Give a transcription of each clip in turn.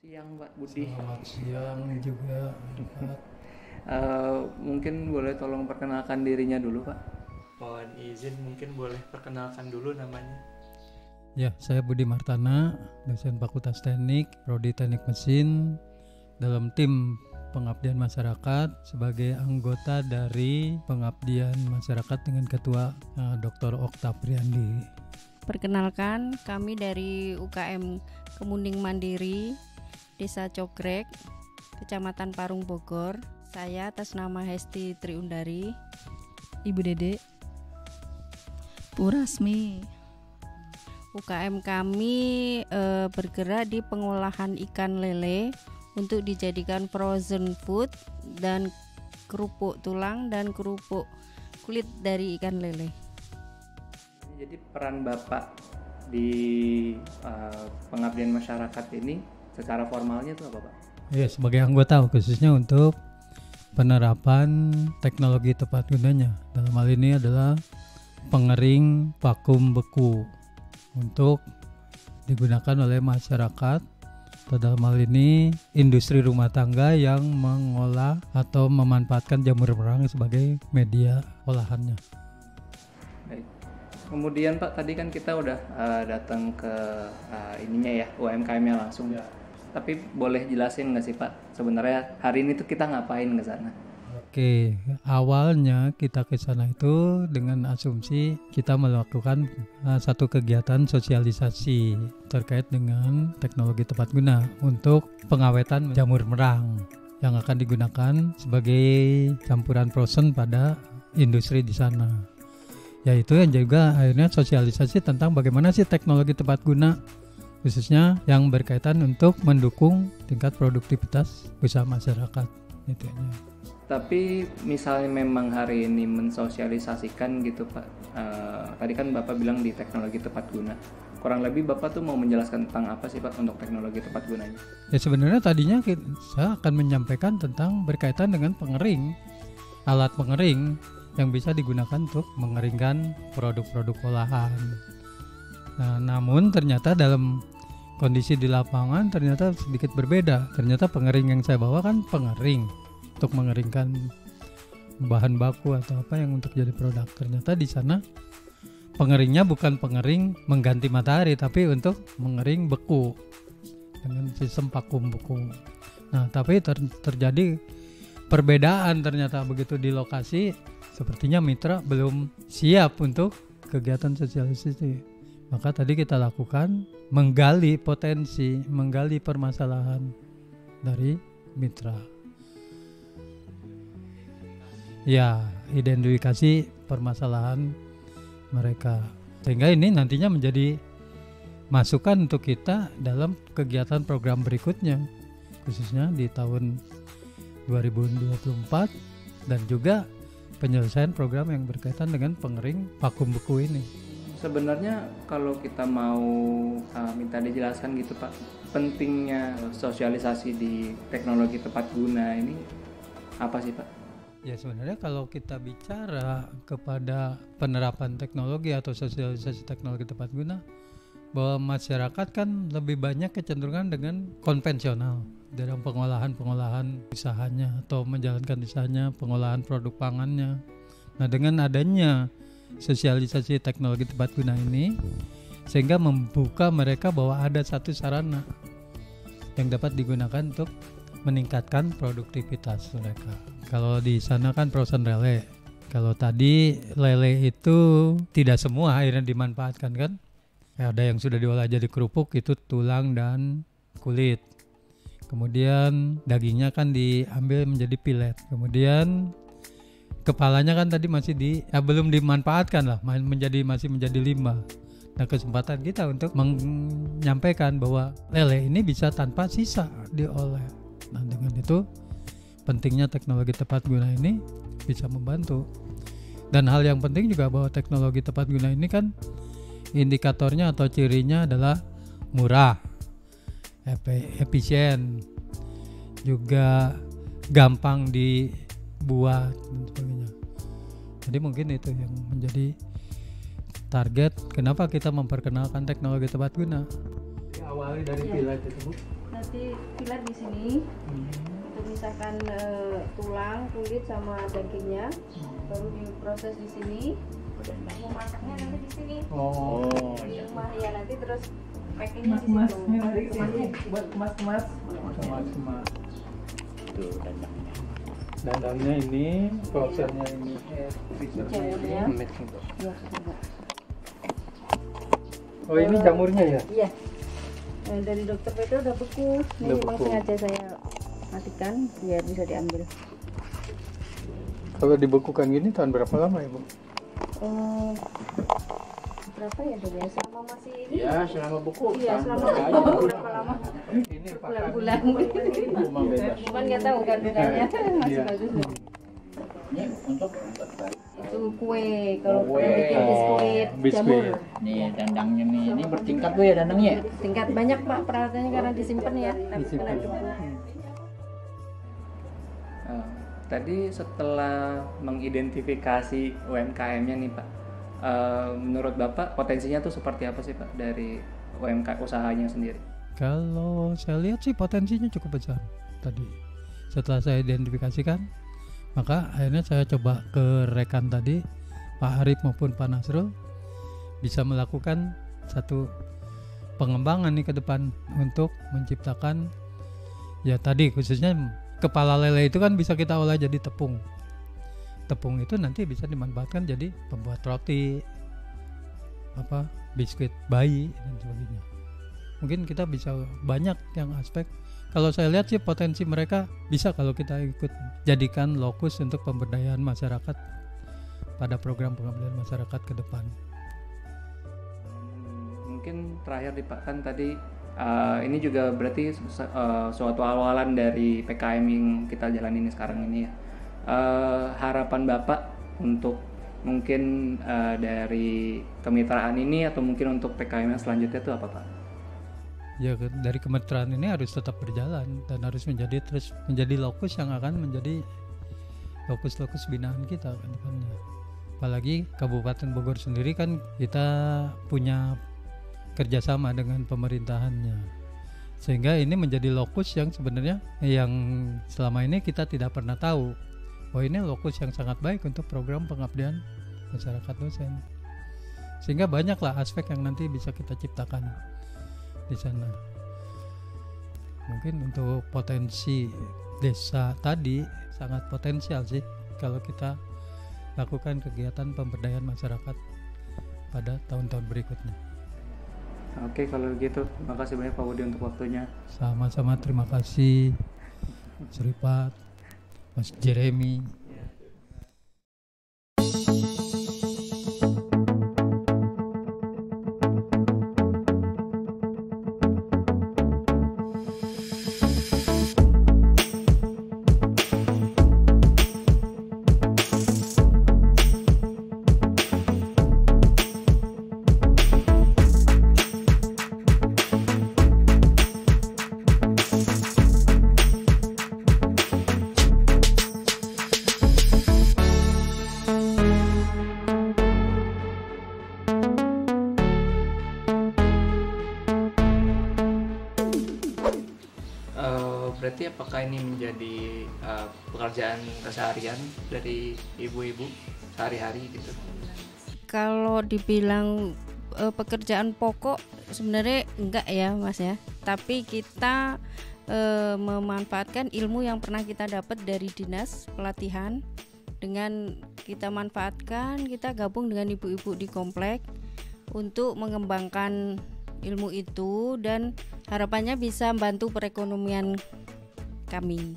Siang Pak Budi. Selamat siang juga, Pak. Mungkin boleh tolong perkenalkan dirinya dulu Pak. Mohon izin mungkin boleh perkenalkan dulu namanya. Ya, saya Budi Martana, dosen Fakultas Teknik, Prodi Teknik Mesin, dalam tim pengabdian masyarakat sebagai anggota dari pengabdian masyarakat dengan Ketua Dr. Okta Priandi. Perkenalkan, kami dari UKM Kemuning Mandiri, Desa Cogrek, Kecamatan Parung Bogor. Saya atas nama Hesti Triundari. Ibu Dede. Purasmi. UKM kami bergerak di pengolahan ikan lele untuk dijadikan frozen food dan kerupuk tulang dan kerupuk kulit dari ikan lele. Jadi peran Bapak di pengabdian masyarakat ini secara formalnya itu apa Pak? Ya, sebagai anggota khususnya untuk penerapan teknologi tepat gunanya. Dalam hal ini adalah pengering vakum beku untuk digunakan oleh masyarakat, atau dalam hal ini industri rumah tangga yang mengolah atau memanfaatkan jamur merang sebagai media olahannya. Baik. Kemudian Pak, tadi kan kita udah datang ke ininya ya, UMKM-nya langsung. Ya. Tapi boleh jelasin nggak sih Pak, sebenarnya hari ini tuh kita ngapain ke sana? Oke, awalnya kita ke sana itu dengan asumsi kita melakukan satu kegiatan sosialisasi terkait dengan teknologi tepat guna untuk pengawetan jamur merang yang akan digunakan sebagai campuran frozen pada industri di sana. Yaitu yang juga akhirnya sosialisasi tentang bagaimana sih teknologi tepat guna, khususnya yang berkaitan untuk mendukung tingkat produktivitas usaha masyarakat. Itu ya. Tapi misalnya memang hari ini mensosialisasikan gitu Pak, tadi kan Bapak bilang di teknologi tepat guna, kurang lebih Bapak tuh mau menjelaskan tentang apa sih Pak untuk teknologi tepat gunanya? Ya sebenarnya tadinya saya akan menyampaikan tentang berkaitan dengan pengering, alat pengering yang bisa digunakan untuk mengeringkan produk-produk olahan. Nah, namun ternyata dalam kondisi di lapangan ternyata sedikit berbeda. Ternyata pengering yang saya bawa kan pengering untuk mengeringkan bahan baku atau apa yang untuk jadi produk. Ternyata di sana pengeringnya bukan pengering mengganti matahari, tapi untuk mengering beku dengan sistem vakum beku. Nah, tapi terjadi perbedaan ternyata begitu di lokasi. Sepertinya mitra belum siap untuk kegiatan sosialisasi. Maka tadi kita lakukan menggali potensi, menggali permasalahan dari mitra. Ya, identifikasi permasalahan mereka. Sehingga ini nantinya menjadi masukan untuk kita dalam kegiatan program berikutnya, khususnya di tahun 2024 dan juga penyelesaian program yang berkaitan dengan pengering vakum beku ini. Sebenarnya kalau kita mau minta dijelaskan gitu Pak, pentingnya sosialisasi di teknologi tepat guna ini apa sih Pak? Ya sebenarnya kalau kita bicara kepada penerapan teknologi atau sosialisasi teknologi tepat guna, bahwa masyarakat kan lebih banyak kecenderungan dengan konvensional dalam pengolahan usahanya atau menjalankan usahanya, pengolahan produk pangannya. Nah, dengan adanya sosialisasi teknologi tepat guna ini sehingga membuka mereka bahwa ada satu sarana yang dapat digunakan untuk meningkatkan produktivitas mereka. Kalau di sana kan frozen lele. Kalau tadi lele itu tidak semua akhirnya dimanfaatkan kan. Ada yang sudah diolah jadi kerupuk itu tulang dan kulit. Kemudian dagingnya kan diambil menjadi pilet. Kemudian kepalanya kan tadi masih belum dimanfaatkan lah, masih menjadi limbah. Nah, kesempatan kita untuk menyampaikan bahwa lele ini bisa tanpa sisa diolah. Nah, dengan itu pentingnya teknologi tepat guna ini bisa membantu. Dan hal yang penting juga bahwa teknologi tepat guna ini kan indikatornya atau cirinya adalah murah, efisien, juga gampang dibuat dan sebagainya. Jadi mungkin itu yang menjadi target kenapa kita memperkenalkan teknologi tepat guna. Awali dari pilet itu Bu. nanti filet di sini untuk misahkan tulang, kulit sama dagingnya, baru diproses di sini. Mau masaknya nanti di sini. Di rumah ya nanti terus packingnya di situ. Buat kemas-kemas. Tuh dandangnya. Dandangnya ini, prosesnya ini, Jamurnya. Iya. Oh ini jamurnya ya? Iya. Dari dokter Pedro udah beku. Ini Udah memang beku. sengaja saya matikan biar bisa diambil. Kalau dibekukan gini tahun berapa lama ya Bu? Berapa ya dok ya? Selama masih ini? Ya selama buku. Iya, selama berapa lama? Ini Bulan-bulan. Cuma bebas. Cuman nggak tahu kandungannya masih Iya. bagus loh. Ini untuk Itu kue, kalau Kue. bikin biskuit, Biskuit. jamur. nih dandangnya nih. Ini bertingkat tuh ya dandangnya. Tingkat banyak pak peralatannya karena disimpan ya. Tapi Disimpan. kena debu. Tadi setelah mengidentifikasi UMKM-nya nih Pak, menurut Bapak potensinya tuh seperti apa sih Pak dari UMKM usahanya sendiri? Kalau saya lihat sih potensinya cukup besar tadi. Setelah saya identifikasikan, maka akhirnya saya coba ke rekan tadi, Pak Arif maupun Pak Nasrul, bisa melakukan satu pengembangan nih ke depan untuk menciptakan ya tadi khususnya kepala lele itu kan bisa kita olah jadi tepung. Tepung itu nanti bisa dimanfaatkan jadi pembuat roti, biskuit bayi dan sebagainya. Mungkin kita bisa banyak yang aspek. Kalau saya lihat sih potensi mereka bisa kalau kita ikut jadikan lokus untuk pemberdayaan masyarakat pada program pengabdian masyarakat ke depan. Mungkin terakhir nih Pak, kan tadi ini juga berarti suatu awalan dari PKM yang kita jalani ini sekarang ini ya. Harapan Bapak untuk mungkin dari kemitraan ini atau mungkin untuk PKM yang selanjutnya itu apa Pak? Ya dari kemitraan ini harus tetap berjalan dan harus menjadi lokus yang akan menjadi lokus-lokus binaan kita ke depannya. Apalagi Kabupaten Bogor sendiri kan kita punya kerjasama dengan pemerintahannya, sehingga ini menjadi lokus yang sebenarnya yang selama ini kita tidak pernah tahu. Oh ini lokus yang sangat baik untuk program pengabdian masyarakat dosen, sehingga banyaklah aspek yang nanti bisa kita ciptakan di sana. Mungkin untuk potensi desa tadi sangat potensial sih kalau kita lakukan kegiatan pemberdayaan masyarakat pada tahun-tahun berikutnya. Oke, kalau gitu terima kasih banyak Pak Budi untuk waktunya. Sama-sama, terima kasih Mas Ripat, Mas Jeremy. Berarti apakah ini menjadi pekerjaan keseharian dari ibu-ibu sehari-hari gitu? Kalau dibilang pekerjaan pokok sebenarnya enggak ya Mas ya. Tapi kita memanfaatkan ilmu yang pernah kita dapat dari dinas pelatihan. Dengan kita manfaatkan, kita gabung dengan ibu-ibu di komplek untuk mengembangkan ilmu itu dan harapannya bisa membantu perekonomian kami.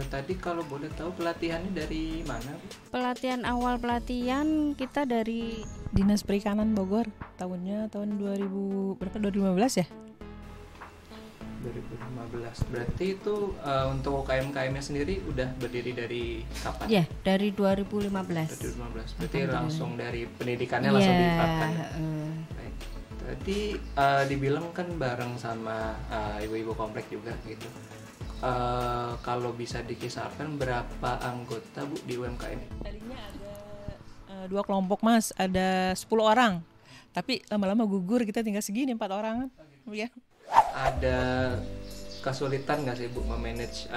Tadi kalau boleh tahu pelatihannya dari mana Bu? Awal pelatihan kita dari Dinas Perikanan Bogor. Tahun 2000 berapa? 2015 ya? 2015. Berarti itu untuk UKM-nya sendiri udah berdiri dari kapan? ya dari 2015. 2015. Berarti langsung dari pendidikannya langsung diterapkan. Baik. Tadi dibilang kan bareng sama ibu-ibu komplek juga gitu. Kalau bisa dikisarkan berapa anggota Bu di UMKM? Tadinya ada 2 kelompok Mas, ada 10 orang. Tapi lama-lama gugur, kita tinggal segini 4 orang. Ya. Ada kesulitan nggak sih Bu memanage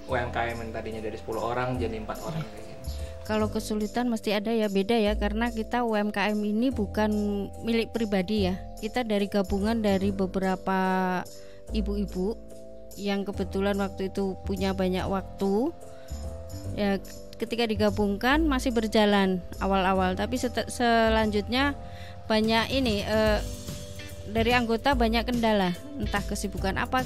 UMKM yang tadinya dari 10 orang jadi 4 orang kayak gini? Kalau kesulitan mesti ada ya, beda ya, karena kita UMKM ini bukan milik pribadi ya. Kita dari gabungan dari beberapa ibu-ibu yang kebetulan waktu itu punya banyak waktu. Ya, ketika digabungkan masih berjalan awal-awal, tapi selanjutnya banyak ini dari anggota banyak kendala, entah kesibukan apa.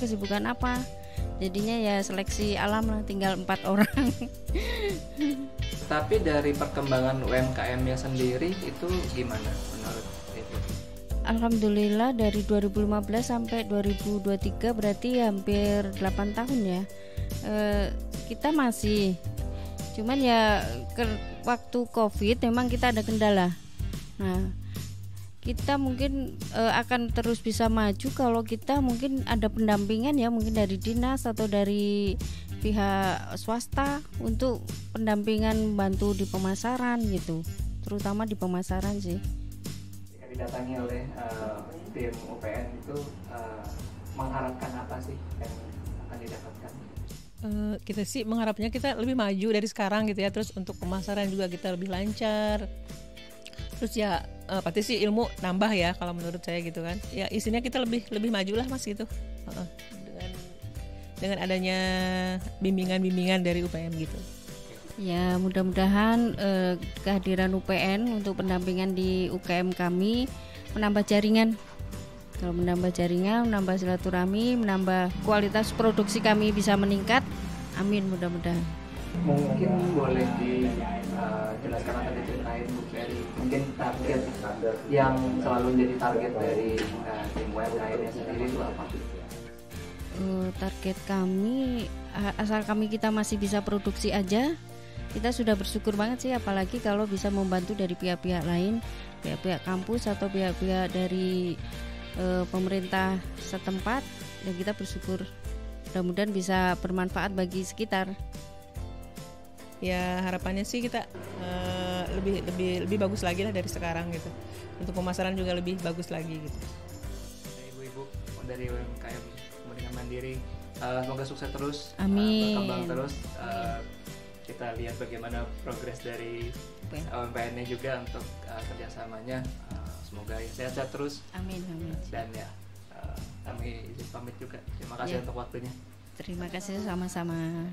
Jadinya ya seleksi alam lah, tinggal 4 orang. Tapi dari perkembangan UMKM-nya sendiri itu gimana menurut Ibu? Alhamdulillah dari 2015 sampai 2023 berarti hampir 8 tahun ya. Kita masih, cuman ya waktu COVID memang kita ada kendala. Nah, kita mungkin akan terus bisa maju kalau kita mungkin ada pendampingan ya, mungkin dari dinas atau dari pihak swasta untuk pendampingan bantu di pemasaran gitu, terutama di pemasaran sih. Jika didatangi oleh tim UPN itu mengharapkan apa sih yang akan didapatkan? Kita sih mengharapnya kita lebih maju dari sekarang gitu ya, terus untuk pemasaran juga kita lebih lancar. Terus ya pasti sih ilmu nambah ya kalau menurut saya gitu kan. Ya isinya kita lebih maju lah Mas gitu. Dengan adanya bimbingan dari UPM gitu. Ya mudah-mudahan kehadiran UPN untuk pendampingan di UKM kami menambah jaringan. Kalau menambah jaringan, menambah silaturahmi, menambah kualitas produksi kami bisa meningkat. Amin, mudah-mudahan. Mungkin boleh dijelaskan atau diceritain Bu Ferry, mungkin target yang selalu menjadi target dari tim UMKM sendiri itu apa? Target kami, asal kita masih bisa produksi aja, kita sudah bersyukur banget sih, apalagi kalau bisa membantu dari pihak-pihak lain, pihak-pihak kampus atau pihak-pihak dari pemerintah setempat, dan kita bersyukur. Mudah-mudahan bisa bermanfaat bagi sekitar. Ya harapannya sih kita lebih bagus lagi lah dari sekarang gitu. Untuk pemasaran juga lebih bagus lagi gitu. Ibu-ibu dari UMKM Kemudian Mandiri, semoga sukses terus, amin, berkembang terus. Kita lihat bagaimana progres dari UMKM-nya juga untuk kerjasamanya. Semoga sehat-sehat terus. Amin. Dan ya kami izin pamit juga. Terima kasih untuk waktunya. Terima kasih sama-sama.